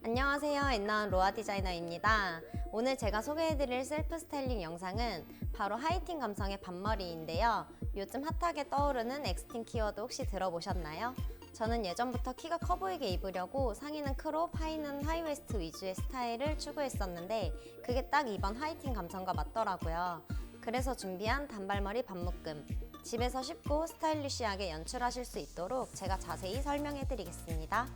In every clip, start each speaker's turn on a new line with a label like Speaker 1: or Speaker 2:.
Speaker 1: 안녕하세요. 엔나운 로아 디자이너입니다. 오늘 제가 소개해드릴 셀프 스타일링 영상은 바로 하이틴 감성의 반머리인데요. 요즘 핫하게 떠오르는 엑스틴 키워드 혹시 들어보셨나요? 저는 예전부터 키가 커 보이게 입으려고 상의는 크롭, 하의는 하이웨스트 위주의 스타일을 추구했었는데 그게 딱 이번 하이틴 감성과 맞더라고요. 그래서 준비한 단발머리 반묶음. 집에서 쉽고 스타일리시하게 연출하실 수 있도록 제가 자세히 설명해드리겠습니다.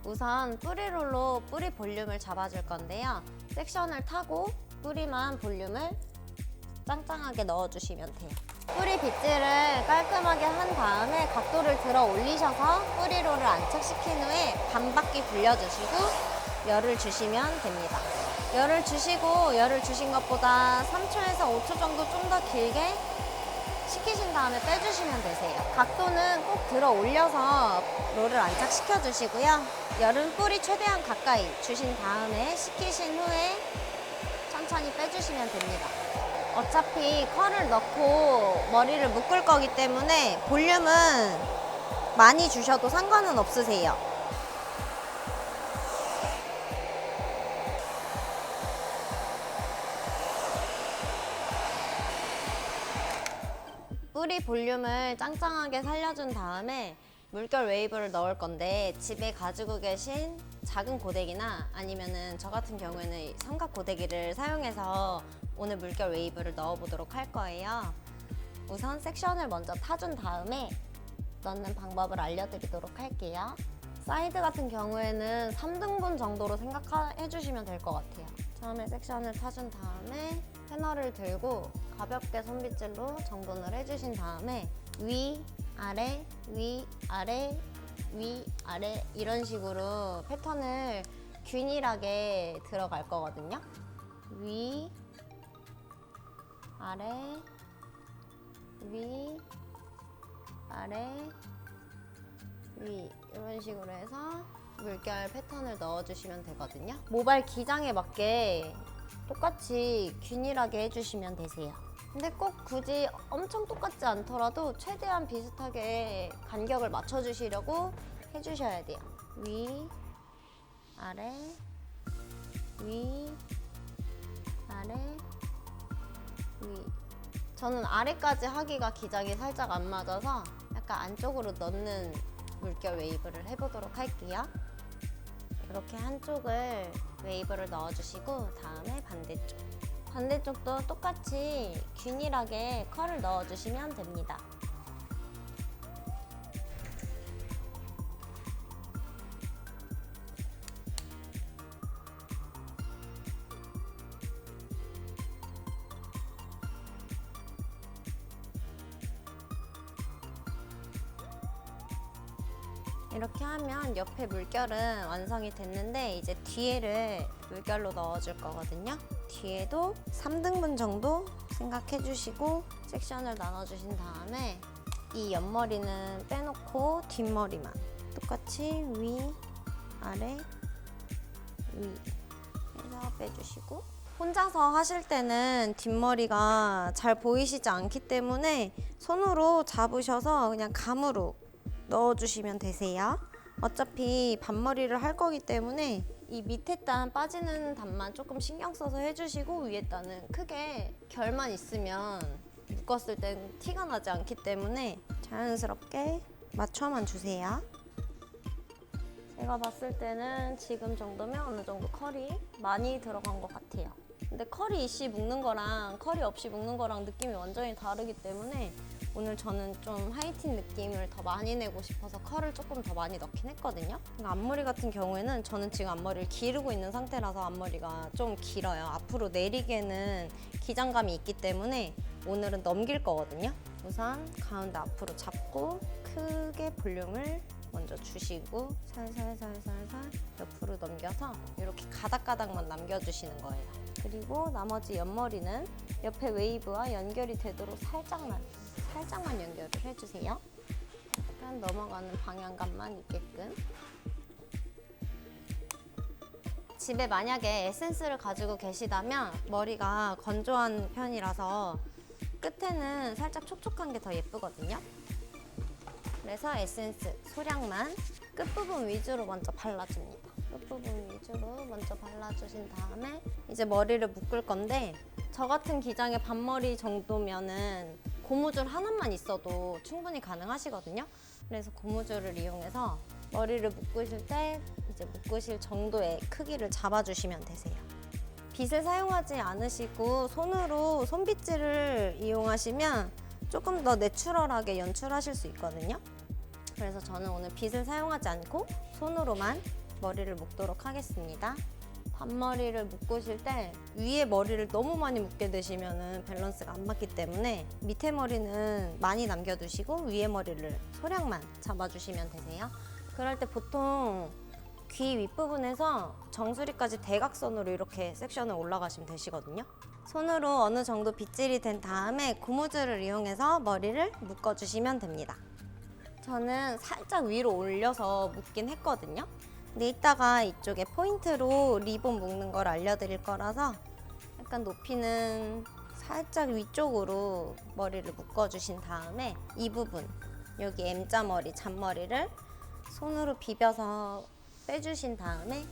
Speaker 1: 우선 뿌리롤로 뿌리 볼륨을 잡아줄 건데요. 섹션을 타고 뿌리만 볼륨을 짱짱하게 넣어주시면 돼요. 뿌리 빗질을 깔끔하게 한 다음에 각도를 들어 올리셔서 뿌리롤을 안착시킨 후에 반바퀴 굴려주시고 열을 주시면 됩니다. 열을 주신 것보다 3초에서 5초 정도 좀 더 길게 식히신 다음에 빼주시면 되세요. 각도는 꼭 들어 올려서 롤을 안착시켜 주시고요. 열은 뿌리 최대한 가까이 주신 다음에 식히신 후에 천천히 빼주시면 됩니다. 어차피 컬을 넣고 머리를 묶을 거기 때문에 볼륨은 많이 주셔도 상관은 없으세요. 뿌리 볼륨을 짱짱하게 살려준 다음에 물결 웨이브를 넣을 건데 집에 가지고 계신 작은 고데기나 아니면은 저 같은 경우에는 삼각 고데기를 사용해서 오늘 물결 웨이브를 넣어보도록 할 거예요. 우선 섹션을 먼저 타준 다음에 넣는 방법을 알려드리도록 할게요. 사이드 같은 경우에는 3등분 정도로 생각해 주시면 될 것 같아요. 처음에 섹션을 타준 다음에 패널을 들고 가볍게 손빗질로 정돈을 해주신 다음에 위, 아래, 위, 아래, 위, 아래 이런 식으로 패턴을 균일하게 들어갈 거거든요. 위, 아래, 위, 아래, 위 이런 식으로 해서 물결 패턴을 넣어주시면 되거든요. 모발 기장에 맞게 똑같이 균일하게 해주시면 되세요. 근데 꼭 굳이 엄청 똑같지 않더라도 최대한 비슷하게 간격을 맞춰주시려고 해주셔야 돼요. 위, 아래, 위, 아래, 위. 저는 아래까지 하기가 기장이 살짝 안 맞아서 약간 안쪽으로 넣는 물결 웨이브를 해보도록 할게요. 이렇게 한쪽을 웨이브를 넣어주시고 다음에 반대쪽도 똑같이 균일하게 컬을 넣어주시면 됩니다. 이렇게 하면 옆에 물결은 완성이 됐는데 이제 뒤에를 물결로 넣어줄 거거든요. 뒤에도 3등분 정도 생각해 주시고 섹션을 나눠주신 다음에 이 옆머리는 빼놓고 뒷머리만 똑같이 위, 아래, 위 해서 빼주시고 혼자서 하실 때는 뒷머리가 잘 보이시지 않기 때문에 손으로 잡으셔서 그냥 감으로 넣어주시면 되세요. 어차피 반머리를 할 거기 때문에 이 밑에 단 빠지는 단만 조금 신경 써서 해주시고 위에 단은 크게 결만 있으면 묶었을 땐 티가 나지 않기 때문에 자연스럽게 맞춰만 주세요. 제가 봤을 때는 지금 정도면 어느 정도 컬이 많이 들어간 것 같아요. 근데 컬이 이씨 묶는 거랑 컬이 없이 묶는 거랑 느낌이 완전히 다르기 때문에 오늘 저는 좀 하이틴 느낌을 더 많이 내고 싶어서 컬을 조금 더 많이 넣긴 했거든요. 앞머리 같은 경우에는 저는 지금 앞머리를 기르고 있는 상태라서 앞머리가 좀 길어요. 앞으로 내리게는 기장감이 있기 때문에 오늘은 넘길 거거든요. 우선 가운데 앞으로 잡고 크게 볼륨을 먼저 주시고 살살살살살 옆으로 넘겨서 이렇게 가닥가닥만 남겨주시는 거예요. 그리고 나머지 옆머리는 옆에 웨이브와 연결이 되도록 살짝만 연결을 해주세요. 약간 넘어가는 방향감만 있게끔. 집에 만약에 에센스를 가지고 계시다면 머리가 건조한 편이라서 끝에는 살짝 촉촉한 게 더 예쁘거든요. 그래서 에센스 소량만 끝부분 위주로 먼저 발라줍니다. 끝부분 위주로 먼저 발라주신 다음에 이제 머리를 묶을 건데, 저 같은 기장의 반머리 정도면은 고무줄 하나만 있어도 충분히 가능하시거든요. 그래서 고무줄을 이용해서 머리를 묶으실 때 이제 묶으실 정도의 크기를 잡아주시면 되세요. 빗을 사용하지 않으시고 손으로 손빗질을 이용하시면 조금 더 내추럴하게 연출하실 수 있거든요. 그래서 저는 오늘 빗을 사용하지 않고 손으로만 머리를 묶도록 하겠습니다. 반머리를 묶으실 때 위에 머리를 너무 많이 묶게 되시면 밸런스가 안 맞기 때문에 밑에 머리는 많이 남겨두시고 위에 머리를 소량만 잡아주시면 되세요. 그럴 때 보통 귀 윗부분에서 정수리까지 대각선으로 이렇게 섹션을 올라가시면 되시거든요. 손으로 어느 정도 빗질이 된 다음에 고무줄을 이용해서 머리를 묶어주시면 됩니다. 저는 살짝 위로 올려서 묶긴 했거든요. 근데 이따가 이쪽에 포인트로 리본 묶는 걸 알려드릴 거라서 약간 높이는 살짝 위쪽으로 머리를 묶어주신 다음에 이 부분, 여기 M자 머리, 잔머리를 손으로 비벼서 빼주신 다음에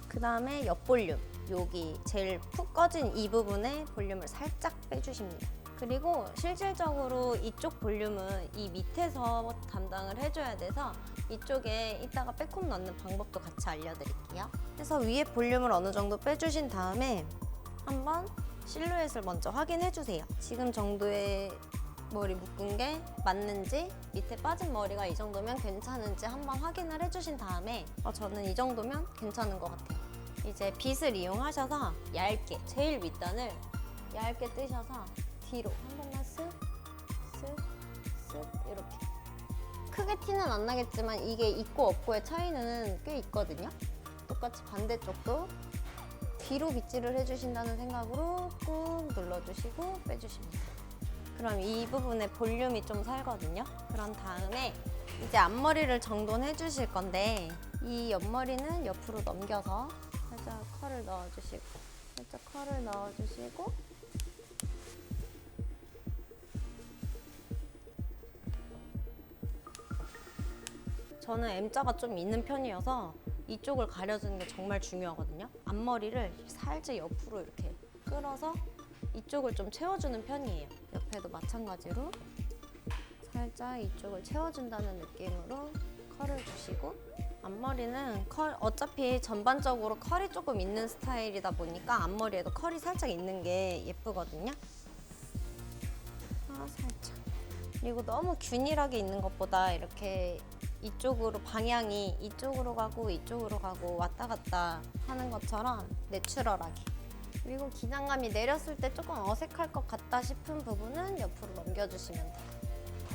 Speaker 1: 그 다음에 옆 볼륨, 여기 제일 푹 꺼진 이 부분에 볼륨을 살짝 빼주십니다. 그리고 실질적으로 이쪽 볼륨은 이 밑에서 담당을 해줘야 돼서 이쪽에 이따가 백홈 넣는 방법도 같이 알려드릴게요. 그래서 위에 볼륨을 어느 정도 빼주신 다음에 한번 실루엣을 먼저 확인해주세요. 지금 정도의 머리 묶은 게 맞는지, 밑에 빠진 머리가 이 정도면 괜찮은지 한번 확인을 해주신 다음에 저는 이 정도면 괜찮은 것 같아요. 이제 빗을 이용하셔서 얇게, 제일 윗단을 얇게 뜨셔서 뒤로 한 번만 쓱, 쓱, 쓱 이렇게. 크게 티는 안 나겠지만 이게 있고 없고의 차이는 꽤 있거든요. 똑같이 반대쪽도 뒤로 빗질을 해주신다는 생각으로 꾹 눌러주시고 빼주십니다. 그럼 이 부분에 볼륨이 좀 살거든요. 그런 다음에 이제 앞머리를 정돈해 주실 건데, 이 옆머리는 옆으로 넘겨서 살짝 컬을 넣어주시고, 살짝 컬을 넣어주시고, 저는 M자가 좀 있는 편이어서 이쪽을 가려주는 게 정말 중요하거든요. 앞머리를 살짝 옆으로 이렇게 끌어서 이쪽을 좀 채워주는 편이에요. 옆에도 마찬가지로 살짝 이쪽을 채워준다는 느낌으로 컬을 주시고, 앞머리는 어차피 전반적으로 컬이 조금 있는 스타일이다 보니까 앞머리에도 컬이 살짝 있는 게 예쁘거든요. 살짝. 그리고 너무 균일하게 있는 것보다 이렇게 이쪽으로 방향이 이쪽으로 가고 왔다 갔다 하는 것처럼 내추럴하게. 그리고 기장감이 내렸을 때 조금 어색할 것 같다 싶은 부분은 옆으로 넘겨주시면 돼요.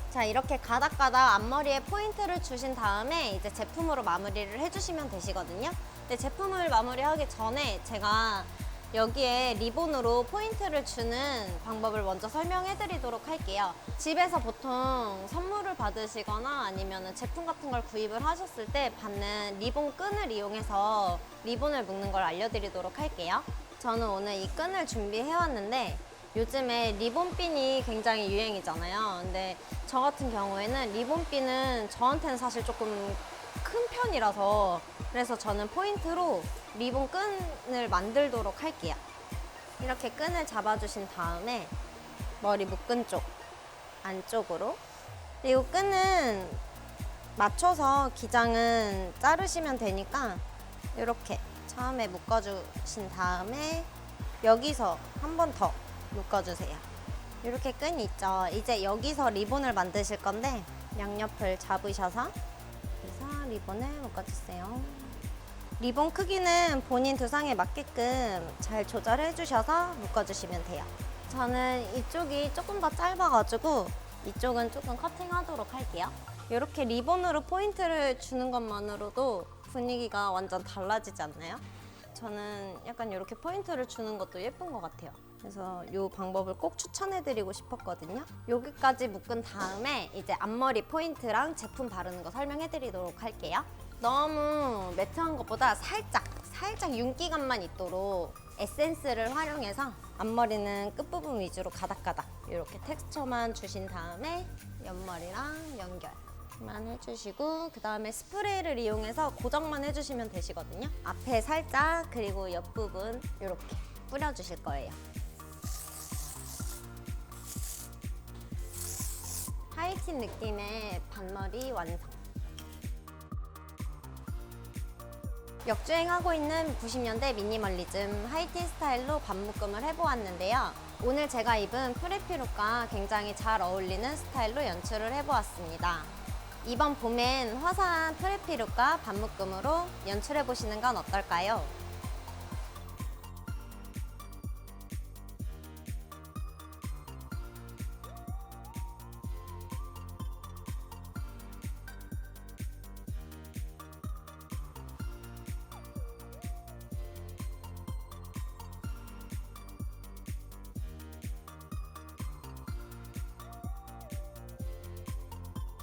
Speaker 1: 자, 이렇게 가닥가닥 앞머리에 포인트를 주신 다음에 이제 제품으로 마무리를 해주시면 되시거든요. 근데 제품을 마무리하기 전에 제가 여기에 리본으로 포인트를 주는 방법을 먼저 설명해 드리도록 할게요. 집에서 보통 선물을 받으시거나 아니면 제품 같은 걸 구입을 하셨을 때 받는 리본 끈을 이용해서 리본을 묶는 걸 알려드리도록 할게요. 저는 오늘 이 끈을 준비해 왔는데, 요즘에 리본핀이 굉장히 유행이잖아요. 근데 저 같은 경우에는 리본핀은 저한테는 사실 조금 큰 편이라서, 그래서 저는 포인트로 리본 끈을 만들도록 할게요. 이렇게 끈을 잡아주신 다음에 머리 묶은 쪽 안쪽으로, 그리고 끈은 맞춰서 기장은 자르시면 되니까 이렇게 처음에 묶어주신 다음에 여기서 한 번 더 묶어주세요. 이렇게 끈이 있죠. 이제 여기서 리본을 만드실 건데 양옆을 잡으셔서 그래서 리본을 묶어주세요. 리본 크기는 본인 두상에 맞게끔 잘 조절해 주셔서 묶어주시면 돼요. 저는 이쪽이 조금 더 짧아가지고 이쪽은 조금 커팅하도록 할게요. 이렇게 리본으로 포인트를 주는 것만으로도 분위기가 완전 달라지지 않나요? 저는 약간 이렇게 포인트를 주는 것도 예쁜 것 같아요. 그래서 이 방법을 꼭 추천해드리고 싶었거든요. 여기까지 묶은 다음에 이제 앞머리 포인트랑 제품 바르는 거 설명해드리도록 할게요. 너무 매트한 것보다 살짝 윤기감만 있도록 에센스를 활용해서 앞머리는 끝부분 위주로 가닥가닥 이렇게 텍스처만 주신 다음에 옆머리랑 연결. 이렇게만 해주시고 그 다음에 스프레이를 이용해서 고정만 해주시면 되시거든요. 앞에 살짝 그리고 옆부분 이렇게 뿌려주실 거예요. 하이틴 느낌의 반머리 완성. 역주행하고 있는 90년대 미니멀리즘 하이틴 스타일로 반묶음을 해보았는데요. 오늘 제가 입은 프레피룩과 굉장히 잘 어울리는 스타일로 연출을 해보았습니다. 이번 봄엔 화사한 프레피룩과 반묶음으로 연출해보시는 건 어떨까요?